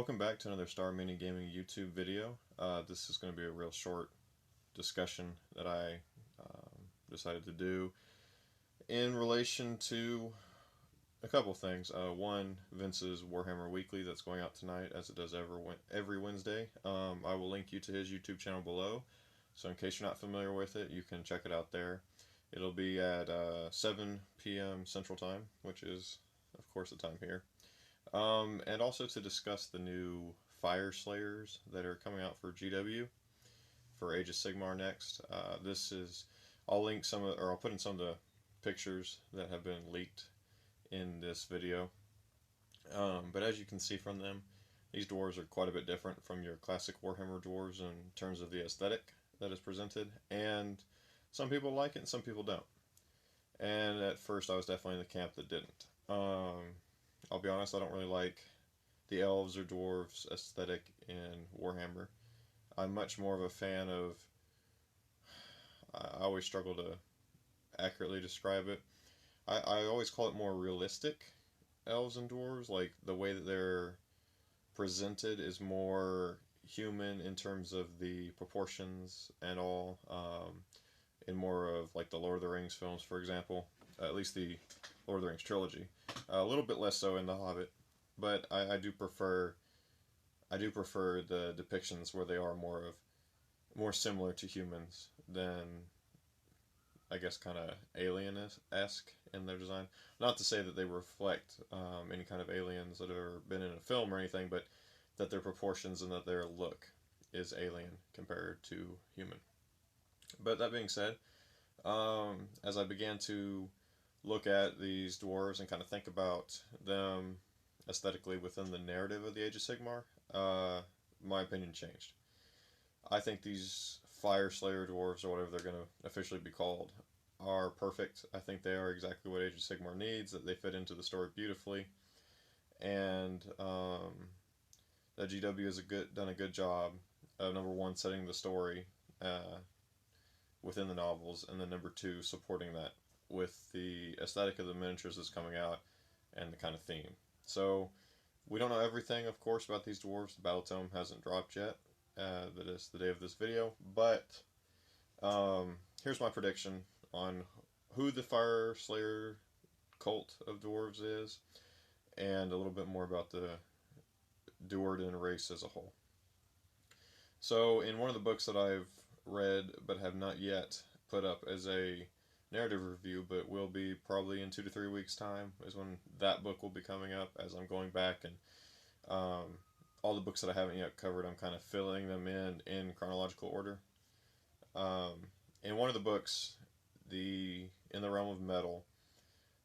Welcome back to another Star Mini-Gaming YouTube video. This is going to be a real short discussion that I decided to do in relation to a couple things. One, Vince's Warhammer Weekly that's going out tonight, as it does every Wednesday. I will link you to his YouTube channel below, so in case you're not familiar with it, you can check it out there. It'll be at 7 p.m. Central Time, which is, of course, the time here. And also to discuss the new Fire Slayers that are coming out for GW for Age of Sigmar next. I'll link I'll put in some of the pictures that have been leaked in this video. But as you can see from them, these dwarves are quite a bit different from your classic Warhammer dwarves in terms of the aesthetic that is presented, and some people like it and some people don't. And at first I was definitely in the camp that didn't. I'll be honest, I don't really like the elves or dwarves aesthetic in Warhammer. I'm much more of a fan of, I always struggle to accurately describe it. I always call it more realistic elves and dwarves. Like, the way that they're presented is more human in terms of the proportions and all, in more of like the Lord of the Rings films, for example. At least the Lord of the Rings trilogy. A little bit less so in The Hobbit, but I do prefer the depictions where they are more similar to humans than, I guess, kind of alien-esque in their design. Not to say that they reflect any kind of aliens that have been in a film or anything, but that their proportions and that their look is alien compared to human. But that being said, as I began to look at these dwarves and kind of think about them aesthetically within the narrative of the Age of Sigmar, my opinion changed. I think these Fire Slayer dwarves, or whatever they're going to officially be called, are perfect. I think they are exactly what Age of Sigmar needs, that they fit into the story beautifully, and that GW has done a good job of, number one, setting the story within the novels, and then number two, supporting that with the aesthetic of the miniatures that's coming out and the kind of theme. So we don't know everything, of course, about these dwarves. The battle tome hasn't dropped yet. That is the day of this video. But here's my prediction on who the Fire Slayer Cult of dwarves is, and a little bit more about the Duerden race as a whole. So in one of the books that I've read but have not yet put up as a narrative review, but will be probably in 2 to 3 weeks time, is when that book will be coming up, as I'm going back and all the books that I haven't yet covered, I'm kind of filling them in chronological order. In one of the books, in the realm of metal,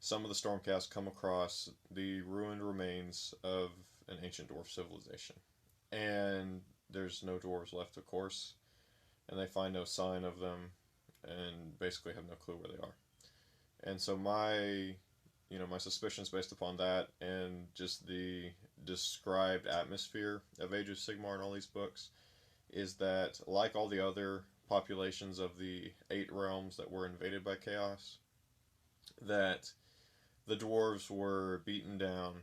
some of the Stormcast come across the ruined remains of an ancient dwarf civilization, and there's no dwarves left, of course, and they find no sign of them and basically have no clue where they are. And so my suspicions based upon that and just the described atmosphere of Age of Sigmar in all these books is that, like all the other populations of the 8 realms that were invaded by chaos, that the dwarves were beaten down,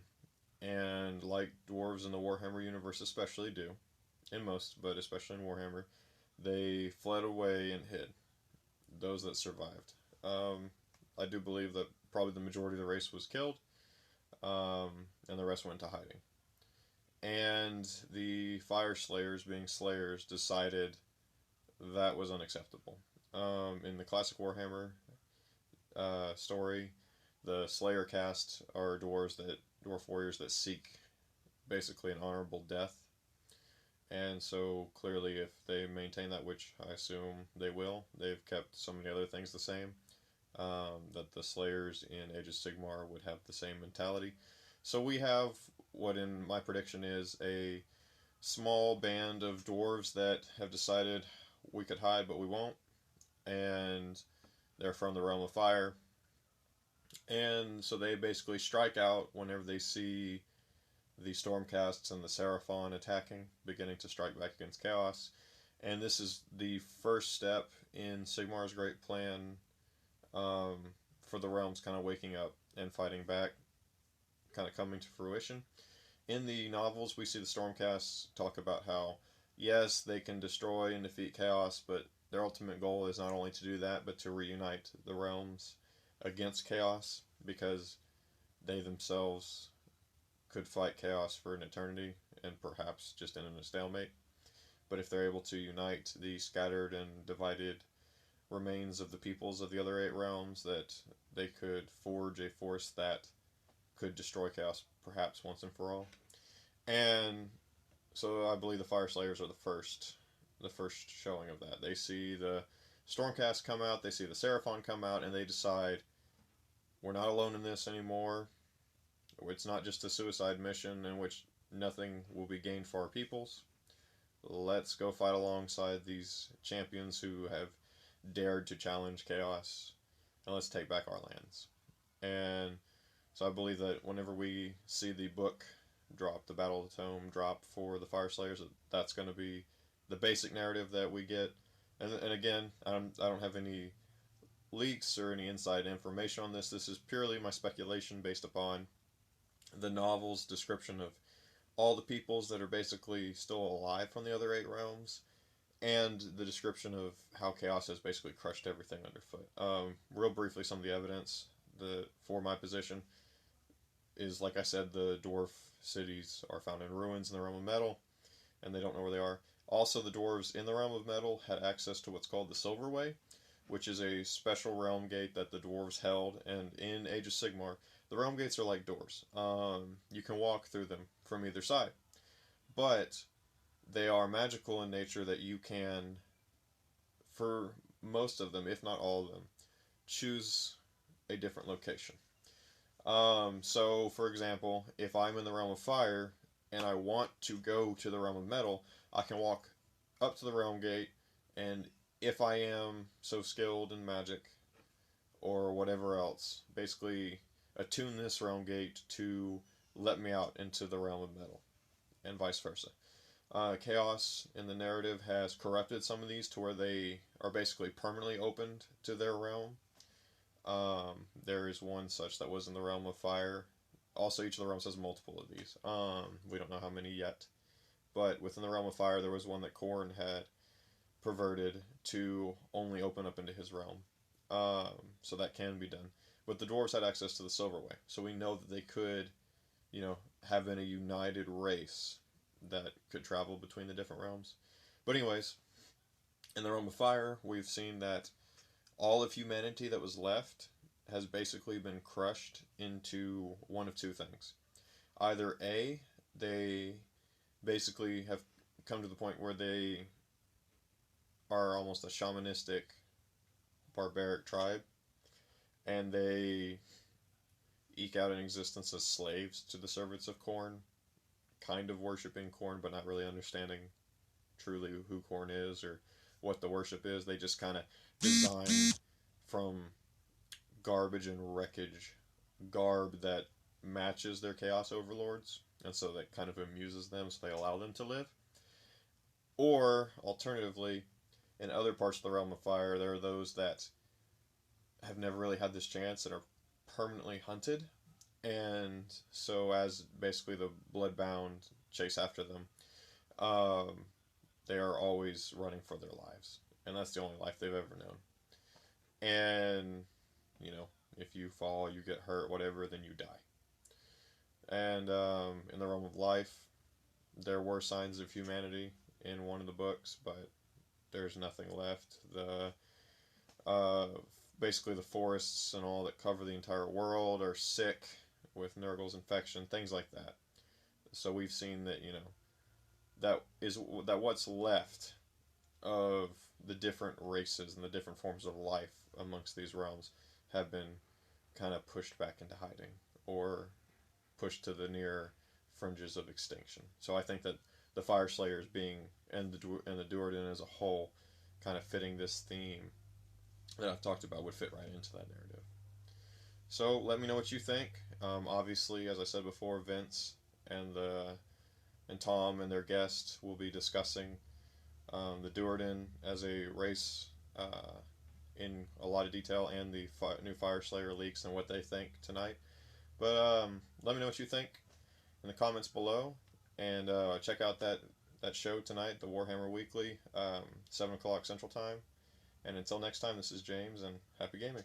and like dwarves in the Warhammer universe especially do, in most, but especially in Warhammer, they fled away and hid, those that survived. I do believe that probably the majority of the race was killed, and the rest went into hiding. And the Fire Slayers, being slayers, decided that was unacceptable. In the classic Warhammer story, the Slayer caste are dwarf warriors that seek basically an honorable death. And so clearly, if they maintain that, which I assume they will, they've kept so many other things the same, that the Slayers in Age of Sigmar would have the same mentality. So we have what, in my prediction, is a small band of dwarves that have decided we could hide, but we won't. And they're from the realm of fire. And so they basically strike out whenever they see the Stormcasts and the Seraphon attacking, beginning to strike back against Chaos. And this is the first step in Sigmar's great plan for the realms kind of waking up and fighting back, kind of coming to fruition. in the novels, we see the Stormcasts talk about how, yes, they can destroy and defeat chaos, but their ultimate goal is not only to do that, but to reunite the realms against chaos, because they themselves could fight chaos for an eternity and perhaps just end in a stalemate. But if they're able to unite the scattered and divided remains of the peoples of the other 8 realms, that they could forge a force that could destroy chaos perhaps once and for all. And so I believe the Fire Slayers are the first showing of that. They see the Stormcast come out, they see the Seraphon come out, and they decide, we're not alone in this anymore. It's not just a suicide mission in which nothing will be gained for our peoples. Let's go fight alongside these champions who have dared to challenge chaos, and let's take back our lands. And so I believe that whenever we see the book drop, the Battle of the Tome drop for the Fire Slayers, that's going to be the basic narrative that we get. And again, I don't have any leaks or any inside information on this. This is purely my speculation based upon the novel's description of all the peoples that are basically still alive from the other 8 realms, and the description of how chaos has basically crushed everything underfoot. Real briefly, some of the evidence for my position is, like I said, the dwarf cities are found in ruins in the realm of metal, and they don't know where they are. Also, the dwarves in the realm of metal had access to what's called the Silver Way, which is a special realm gate that the dwarves held, and in Age of Sigmar, the realm gates are like doors. You can walk through them from either side, but they are magical in nature, that you can, for most of them, if not all of them, choose a different location. So, for example, if I'm in the realm of fire and I want to go to the realm of metal, I can walk up to the realm gate, and if I am so skilled in magic or whatever else, basically attune this realm gate to let me out into the realm of metal, and vice versa. Chaos in the narrative has corrupted some of these to where they are basically permanently opened to their realm. There is one such that was in the realm of fire. Also, each of the realms has multiple of these. We don't know how many yet. But within the realm of fire, there was one that Khorne had perverted to only open up into his realm. So that can be done. But the dwarves had access to the Silver Way. So we know that they could, have been a united race that could travel between the different realms. But anyways, in the realm of fire, we've seen that all of humanity that was left has basically been crushed into one of two things. Either A, they basically have come to the point where they are almost a shamanistic, barbaric tribe, and they eke out an existence as slaves to the servants of Khorne, kind of worshipping Khorne, but not really understanding truly who Khorne is or what the worship is. They just kind of design from garbage and wreckage garb that matches their chaos overlords, and so that kind of amuses them, so they allow them to live. Or alternatively, in other parts of the realm of fire, there are those that have never really had this chance and are permanently hunted, and so as basically the bloodbound chase after them, they are always running for their lives, and that's the only life they've ever known. And if you fall, you get hurt, whatever, then you die. And in the realm of life, there were signs of humanity in one of the books, but there's nothing left. Basically the forests and all that cover the entire world are sick with Nurgle's infection, things like that. So we've seen that, that what's left of the different races and the different forms of life amongst these realms have been kind of pushed back into hiding or pushed to the near fringes of extinction. So I think that the Fire Slayers and the Duerden as a whole, kind of fitting this theme that I've talked about, would fit right into that narrative. So let me know what you think. Obviously, as I said before, Vince and Tom and their guest will be discussing the Duerden as a race in a lot of detail, and the new Fire Slayer leaks and what they think tonight. But let me know what you think. in the comments below, and check out that show tonight, the Warhammer Weekly, 7 o'clock Central Time. And until next time, this is James, and happy gaming.